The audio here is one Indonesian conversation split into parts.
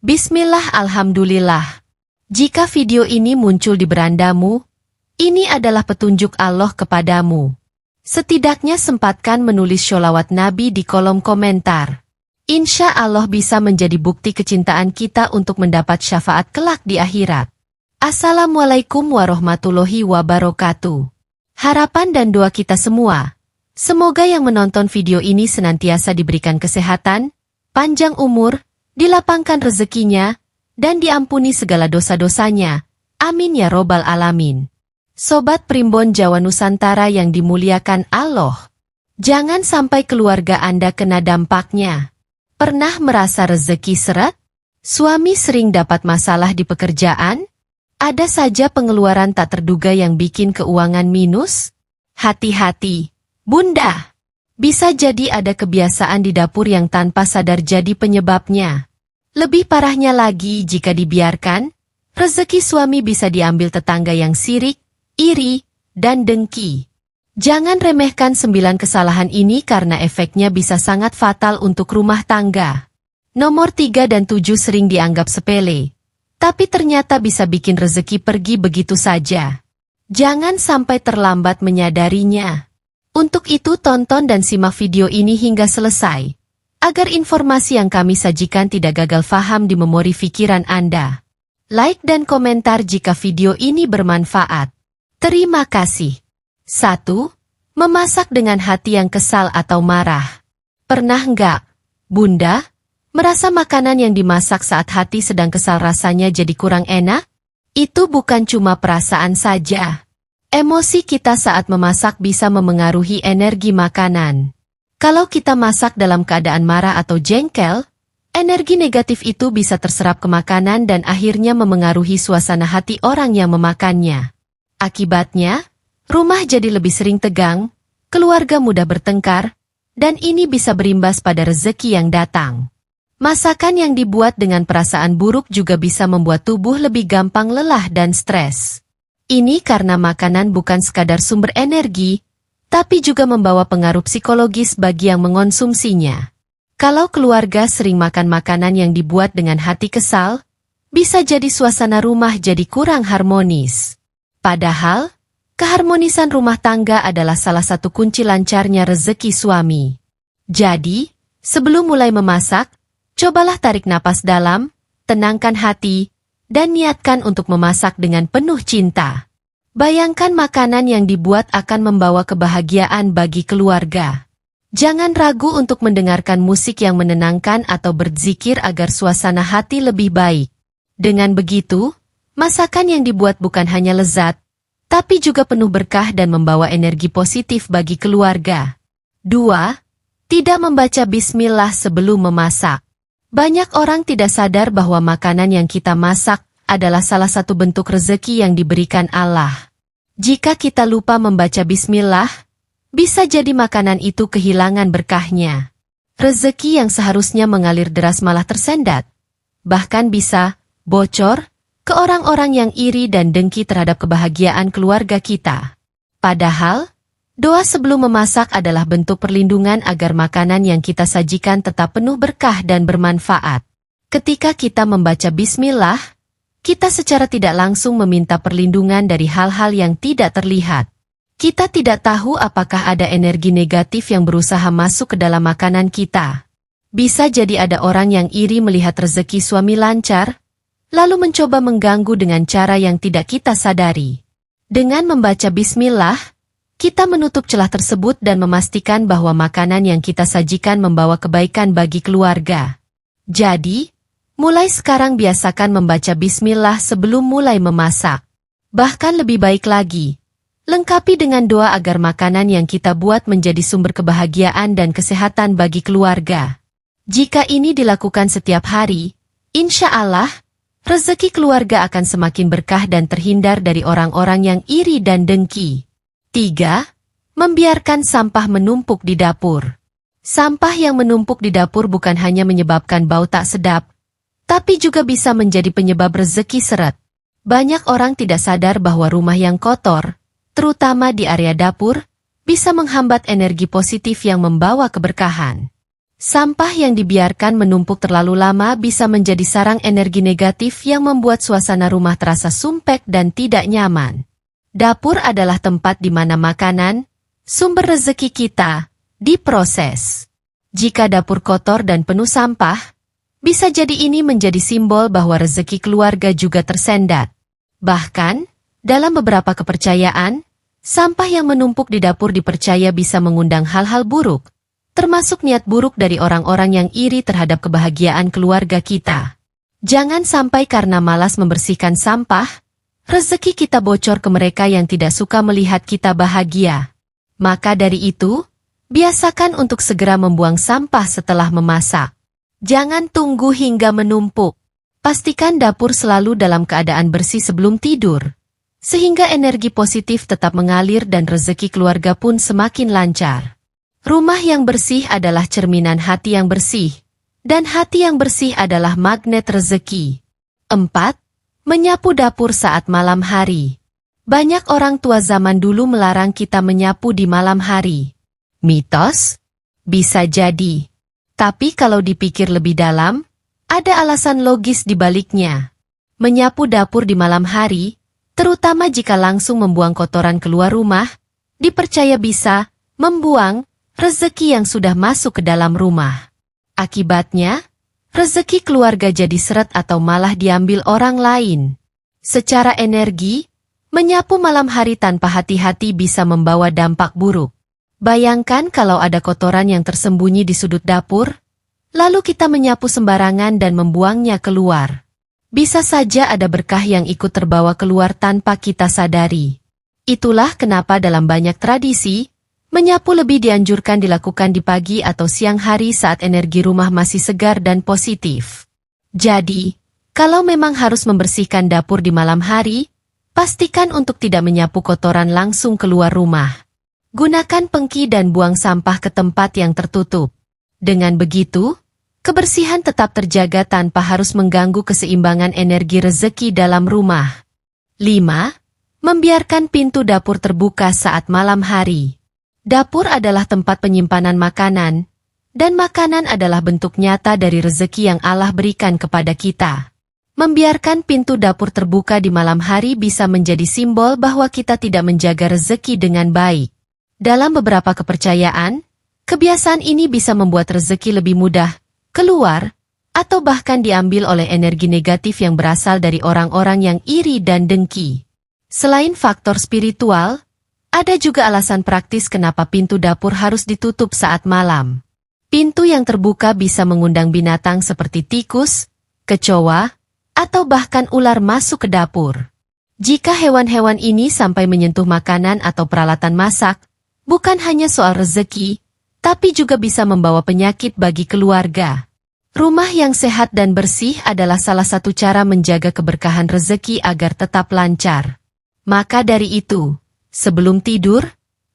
Bismillah, alhamdulillah. Jika video ini muncul di berandamu, ini adalah petunjuk Allah kepadamu. Setidaknya sempatkan menulis sholawat Nabi di kolom komentar. Insya Allah bisa menjadi bukti kecintaan kita untuk mendapat syafaat kelak di akhirat. Assalamualaikum warahmatullahi wabarakatuh. Harapan dan doa kita semua, semoga yang menonton video ini senantiasa diberikan kesehatan, panjang umur, dilapangkan rezekinya, dan diampuni segala dosa-dosanya. Amin ya robbal alamin. Sobat Primbon Jawa Nusantara yang dimuliakan Allah, jangan sampai keluarga Anda kena dampaknya. Pernah merasa rezeki seret? Suami sering dapat masalah di pekerjaan? Ada saja pengeluaran tak terduga yang bikin keuangan minus? Hati-hati, Bunda. Bisa jadi ada kebiasaan di dapur yang tanpa sadar jadi penyebabnya. Lebih parahnya lagi jika dibiarkan, rezeki suami bisa diambil tetangga yang sirik, iri, dan dengki. Jangan remehkan 9 kesalahan ini karena efeknya bisa sangat fatal untuk rumah tangga. Nomor 3 dan 7 sering dianggap sepele, tapi ternyata bisa bikin rezeki pergi begitu saja. Jangan sampai terlambat menyadarinya. Untuk itu tonton dan simak video ini hingga selesai, agar informasi yang kami sajikan tidak gagal faham di memori pikiran Anda. Like dan komentar jika video ini bermanfaat. Terima kasih. 1. Memasak dengan hati yang kesal atau marah. Pernah enggak, Bunda, merasa makanan yang dimasak saat hati sedang kesal rasanya jadi kurang enak? Itu bukan cuma perasaan saja. Emosi kita saat memasak bisa memengaruhi energi makanan. Kalau kita masak dalam keadaan marah atau jengkel, energi negatif itu bisa terserap ke makanan dan akhirnya memengaruhi suasana hati orang yang memakannya. Akibatnya, rumah jadi lebih sering tegang, keluarga mudah bertengkar, dan ini bisa berimbas pada rezeki yang datang. Masakan yang dibuat dengan perasaan buruk juga bisa membuat tubuh lebih gampang lelah dan stres. Ini karena makanan bukan sekadar sumber energi, tapi juga membawa pengaruh psikologis bagi yang mengonsumsinya. Kalau keluarga sering makan makanan yang dibuat dengan hati kesal, bisa jadi suasana rumah jadi kurang harmonis. Padahal, keharmonisan rumah tangga adalah salah satu kunci lancarnya rezeki suami. Jadi, sebelum mulai memasak, cobalah tarik napas dalam, tenangkan hati, dan niatkan untuk memasak dengan penuh cinta. Bayangkan makanan yang dibuat akan membawa kebahagiaan bagi keluarga. Jangan ragu untuk mendengarkan musik yang menenangkan atau berzikir agar suasana hati lebih baik. Dengan begitu, masakan yang dibuat bukan hanya lezat, tapi juga penuh berkah dan membawa energi positif bagi keluarga. 2. Tidak membaca bismillah sebelum memasak. Banyak orang tidak sadar bahwa makanan yang kita masak adalah salah satu bentuk rezeki yang diberikan Allah. Jika kita lupa membaca bismillah, bisa jadi makanan itu kehilangan berkahnya. Rezeki yang seharusnya mengalir deras malah tersendat. Bahkan bisa bocor ke orang-orang yang iri dan dengki terhadap kebahagiaan keluarga kita. Padahal, doa sebelum memasak adalah bentuk perlindungan agar makanan yang kita sajikan tetap penuh berkah dan bermanfaat. Ketika kita membaca bismillah, kita secara tidak langsung meminta perlindungan dari hal-hal yang tidak terlihat. Kita tidak tahu apakah ada energi negatif yang berusaha masuk ke dalam makanan kita. Bisa jadi ada orang yang iri melihat rezeki suami lancar, lalu mencoba mengganggu dengan cara yang tidak kita sadari. Dengan membaca bismillah, kita menutup celah tersebut dan memastikan bahwa makanan yang kita sajikan membawa kebaikan bagi keluarga. Jadi, mulai sekarang biasakan membaca bismillah sebelum mulai memasak. Bahkan lebih baik lagi, lengkapi dengan doa agar makanan yang kita buat menjadi sumber kebahagiaan dan kesehatan bagi keluarga. Jika ini dilakukan setiap hari, insya Allah, rezeki keluarga akan semakin berkah dan terhindar dari orang-orang yang iri dan dengki. 3. Membiarkan sampah menumpuk di dapur. Sampah yang menumpuk di dapur bukan hanya menyebabkan bau tak sedap, tapi juga bisa menjadi penyebab rezeki seret. Banyak orang tidak sadar bahwa rumah yang kotor, terutama di area dapur, bisa menghambat energi positif yang membawa keberkahan. Sampah yang dibiarkan menumpuk terlalu lama bisa menjadi sarang energi negatif yang membuat suasana rumah terasa sumpek dan tidak nyaman. Dapur adalah tempat di mana makanan, sumber rezeki kita, diproses. Jika dapur kotor dan penuh sampah, bisa jadi ini menjadi simbol bahwa rezeki keluarga juga tersendat. Bahkan, dalam beberapa kepercayaan, sampah yang menumpuk di dapur dipercaya bisa mengundang hal-hal buruk, termasuk niat buruk dari orang-orang yang iri terhadap kebahagiaan keluarga kita. Jangan sampai karena malas membersihkan sampah, rezeki kita bocor ke mereka yang tidak suka melihat kita bahagia. Maka dari itu, biasakan untuk segera membuang sampah setelah memasak. Jangan tunggu hingga menumpuk. Pastikan dapur selalu dalam keadaan bersih sebelum tidur, sehingga energi positif tetap mengalir dan rezeki keluarga pun semakin lancar. Rumah yang bersih adalah cerminan hati yang bersih, dan hati yang bersih adalah magnet rezeki. 4. Menyapu dapur saat malam hari. Banyak orang tua zaman dulu melarang kita menyapu di malam hari. Mitos? Bisa jadi. Tapi kalau dipikir lebih dalam, ada alasan logis di baliknya. Menyapu dapur di malam hari, terutama jika langsung membuang kotoran keluar rumah, dipercaya bisa membuang rezeki yang sudah masuk ke dalam rumah. Akibatnya, rezeki keluarga jadi seret atau malah diambil orang lain. Secara energi, menyapu malam hari tanpa hati-hati bisa membawa dampak buruk. Bayangkan kalau ada kotoran yang tersembunyi di sudut dapur, lalu kita menyapu sembarangan dan membuangnya keluar. Bisa saja ada berkah yang ikut terbawa keluar tanpa kita sadari. Itulah kenapa dalam banyak tradisi, menyapu lebih dianjurkan dilakukan di pagi atau siang hari saat energi rumah masih segar dan positif. Jadi, kalau memang harus membersihkan dapur di malam hari, pastikan untuk tidak menyapu kotoran langsung keluar rumah. Gunakan pengki dan buang sampah ke tempat yang tertutup. Dengan begitu, kebersihan tetap terjaga tanpa harus mengganggu keseimbangan energi rezeki dalam rumah. 5. Membiarkan pintu dapur terbuka saat malam hari. Dapur adalah tempat penyimpanan makanan, dan makanan adalah bentuk nyata dari rezeki yang Allah berikan kepada kita. Membiarkan pintu dapur terbuka di malam hari bisa menjadi simbol bahwa kita tidak menjaga rezeki dengan baik. Dalam beberapa kepercayaan, kebiasaan ini bisa membuat rezeki lebih mudah keluar, atau bahkan diambil oleh energi negatif yang berasal dari orang-orang yang iri dan dengki. Selain faktor spiritual, ada juga alasan praktis kenapa pintu dapur harus ditutup saat malam. Pintu yang terbuka bisa mengundang binatang seperti tikus, kecoa, atau bahkan ular masuk ke dapur. Jika hewan-hewan ini sampai menyentuh makanan atau peralatan masak, bukan hanya soal rezeki, tapi juga bisa membawa penyakit bagi keluarga. Rumah yang sehat dan bersih adalah salah satu cara menjaga keberkahan rezeki agar tetap lancar. Maka dari itu, sebelum tidur,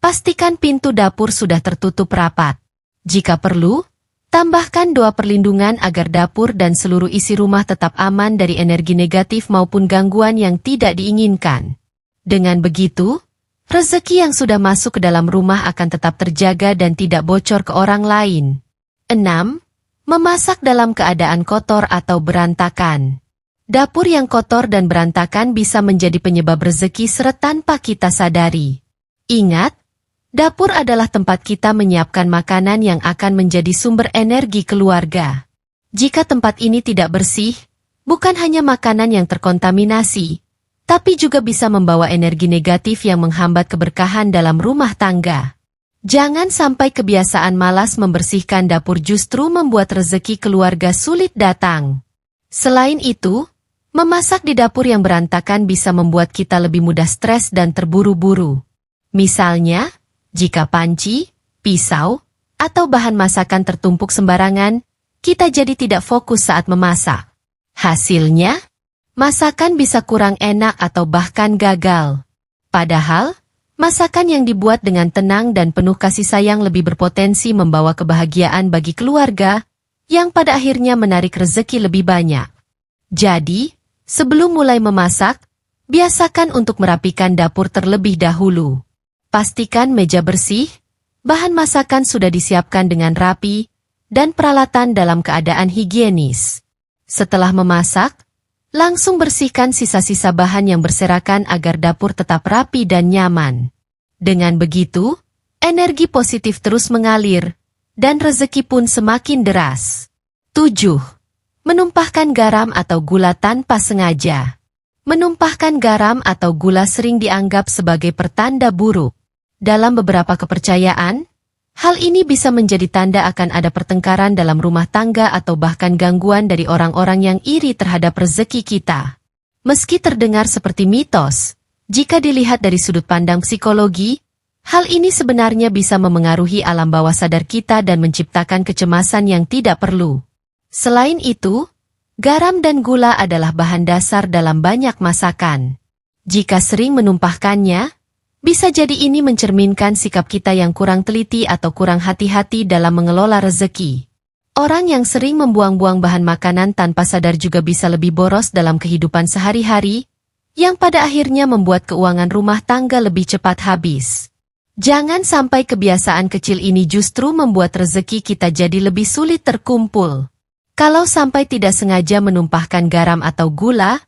pastikan pintu dapur sudah tertutup rapat. Jika perlu, tambahkan doa perlindungan agar dapur dan seluruh isi rumah tetap aman dari energi negatif maupun gangguan yang tidak diinginkan. Dengan begitu, rezeki yang sudah masuk ke dalam rumah akan tetap terjaga dan tidak bocor ke orang lain. 6. Memasak dalam keadaan kotor atau berantakan. Dapur yang kotor dan berantakan bisa menjadi penyebab rezeki seret tanpa kita sadari. Ingat, dapur adalah tempat kita menyiapkan makanan yang akan menjadi sumber energi keluarga. Jika tempat ini tidak bersih, bukan hanya makanan yang terkontaminasi, tapi juga bisa membawa energi negatif yang menghambat keberkahan dalam rumah tangga. Jangan sampai kebiasaan malas membersihkan dapur justru membuat rezeki keluarga sulit datang. Selain itu, memasak di dapur yang berantakan bisa membuat kita lebih mudah stres dan terburu-buru. Misalnya, jika panci, pisau, atau bahan masakan tertumpuk sembarangan, kita jadi tidak fokus saat memasak. Hasilnya, masakan bisa kurang enak atau bahkan gagal. Padahal, masakan yang dibuat dengan tenang dan penuh kasih sayang lebih berpotensi membawa kebahagiaan bagi keluarga, yang pada akhirnya menarik rezeki lebih banyak. Jadi, sebelum mulai memasak, biasakan untuk merapikan dapur terlebih dahulu. Pastikan meja bersih, bahan masakan sudah disiapkan dengan rapi, dan peralatan dalam keadaan higienis. Setelah memasak, langsung bersihkan sisa-sisa bahan yang berserakan agar dapur tetap rapi dan nyaman. Dengan begitu, energi positif terus mengalir, dan rezeki pun semakin deras. 7. Menumpahkan garam atau gula tanpa sengaja. Menumpahkan garam atau gula sering dianggap sebagai pertanda buruk. Dalam beberapa kepercayaan, hal ini bisa menjadi tanda akan ada pertengkaran dalam rumah tangga atau bahkan gangguan dari orang-orang yang iri terhadap rezeki kita. Meski terdengar seperti mitos, jika dilihat dari sudut pandang psikologi, hal ini sebenarnya bisa memengaruhi alam bawah sadar kita dan menciptakan kecemasan yang tidak perlu. Selain itu, garam dan gula adalah bahan dasar dalam banyak masakan. Jika sering menumpahkannya, bisa jadi ini mencerminkan sikap kita yang kurang teliti atau kurang hati-hati dalam mengelola rezeki. Orang yang sering membuang-buang bahan makanan tanpa sadar juga bisa lebih boros dalam kehidupan sehari-hari, yang pada akhirnya membuat keuangan rumah tangga lebih cepat habis. Jangan sampai kebiasaan kecil ini justru membuat rezeki kita jadi lebih sulit terkumpul. Kalau sampai tidak sengaja menumpahkan garam atau gula,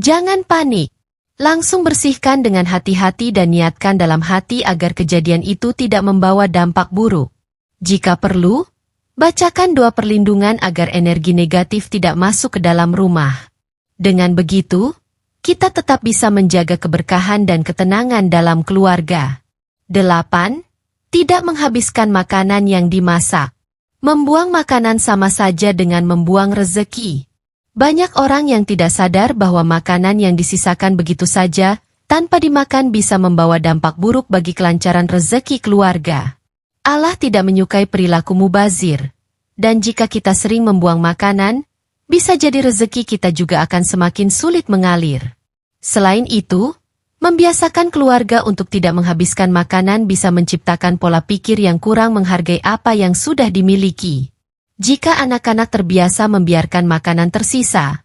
jangan panik. Langsung bersihkan dengan hati-hati dan niatkan dalam hati agar kejadian itu tidak membawa dampak buruk. Jika perlu, bacakan doa perlindungan agar energi negatif tidak masuk ke dalam rumah. Dengan begitu, kita tetap bisa menjaga keberkahan dan ketenangan dalam keluarga. 8. Tidak menghabiskan makanan yang dimasak. Membuang makanan sama saja dengan membuang rezeki. Banyak orang yang tidak sadar bahwa makanan yang disisakan begitu saja, tanpa dimakan bisa membawa dampak buruk bagi kelancaran rezeki keluarga. Allah tidak menyukai perilaku mubazir. Dan jika kita sering membuang makanan, bisa jadi rezeki kita juga akan semakin sulit mengalir. Selain itu, membiasakan keluarga untuk tidak menghabiskan makanan bisa menciptakan pola pikir yang kurang menghargai apa yang sudah dimiliki. Jika anak-anak terbiasa membiarkan makanan tersisa,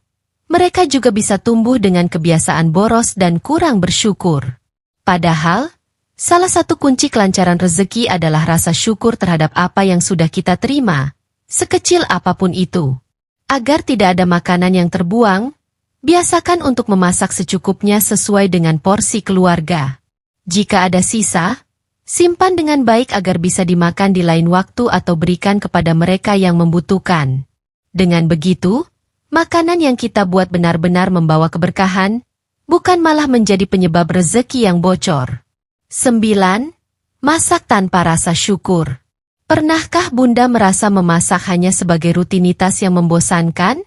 mereka juga bisa tumbuh dengan kebiasaan boros dan kurang bersyukur. Padahal, salah satu kunci kelancaran rezeki adalah rasa syukur terhadap apa yang sudah kita terima, sekecil apapun itu. Agar tidak ada makanan yang terbuang, biasakan untuk memasak secukupnya sesuai dengan porsi keluarga. Jika ada sisa, simpan dengan baik agar bisa dimakan di lain waktu atau berikan kepada mereka yang membutuhkan. Dengan begitu, makanan yang kita buat benar-benar membawa keberkahan, bukan malah menjadi penyebab rezeki yang bocor. 9. Masak tanpa rasa syukur. Pernahkah Bunda merasa memasak hanya sebagai rutinitas yang membosankan?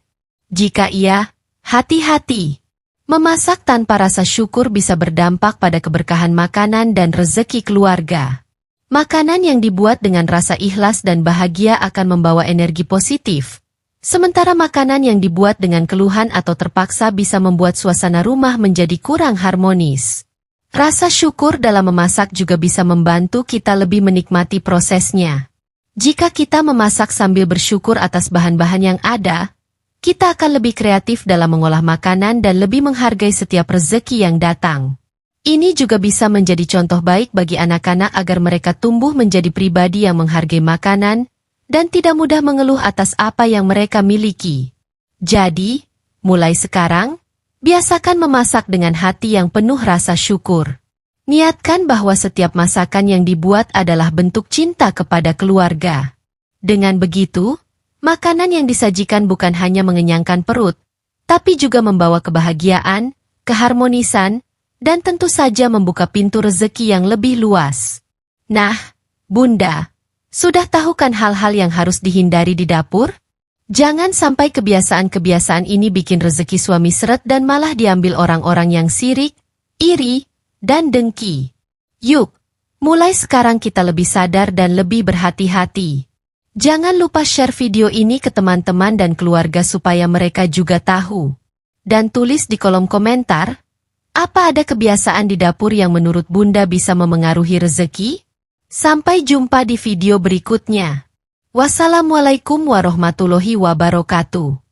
Jika iya, hati-hati. Memasak tanpa rasa syukur bisa berdampak pada keberkahan makanan dan rezeki keluarga. Makanan yang dibuat dengan rasa ikhlas dan bahagia akan membawa energi positif. Sementara makanan yang dibuat dengan keluhan atau terpaksa bisa membuat suasana rumah menjadi kurang harmonis. Rasa syukur dalam memasak juga bisa membantu kita lebih menikmati prosesnya. Jika kita memasak sambil bersyukur atas bahan-bahan yang ada, kita akan lebih kreatif dalam mengolah makanan dan lebih menghargai setiap rezeki yang datang. Ini juga bisa menjadi contoh baik bagi anak-anak agar mereka tumbuh menjadi pribadi yang menghargai makanan dan tidak mudah mengeluh atas apa yang mereka miliki. Jadi, mulai sekarang, biasakan memasak dengan hati yang penuh rasa syukur. Niatkan bahwa setiap masakan yang dibuat adalah bentuk cinta kepada keluarga. Dengan begitu, makanan yang disajikan bukan hanya mengenyangkan perut, tapi juga membawa kebahagiaan, keharmonisan, dan tentu saja membuka pintu rezeki yang lebih luas. Nah, Bunda, sudah tahu kan hal-hal yang harus dihindari di dapur? Jangan sampai kebiasaan-kebiasaan ini bikin rezeki suami seret dan malah diambil orang-orang yang sirik, iri, dan dengki. Yuk, mulai sekarang kita lebih sadar dan lebih berhati-hati. Jangan lupa share video ini ke teman-teman dan keluarga supaya mereka juga tahu. Dan tulis di kolom komentar, apa ada kebiasaan di dapur yang menurut Bunda bisa memengaruhi rezeki? Sampai jumpa di video berikutnya. Wassalamualaikum warahmatullahi wabarakatuh.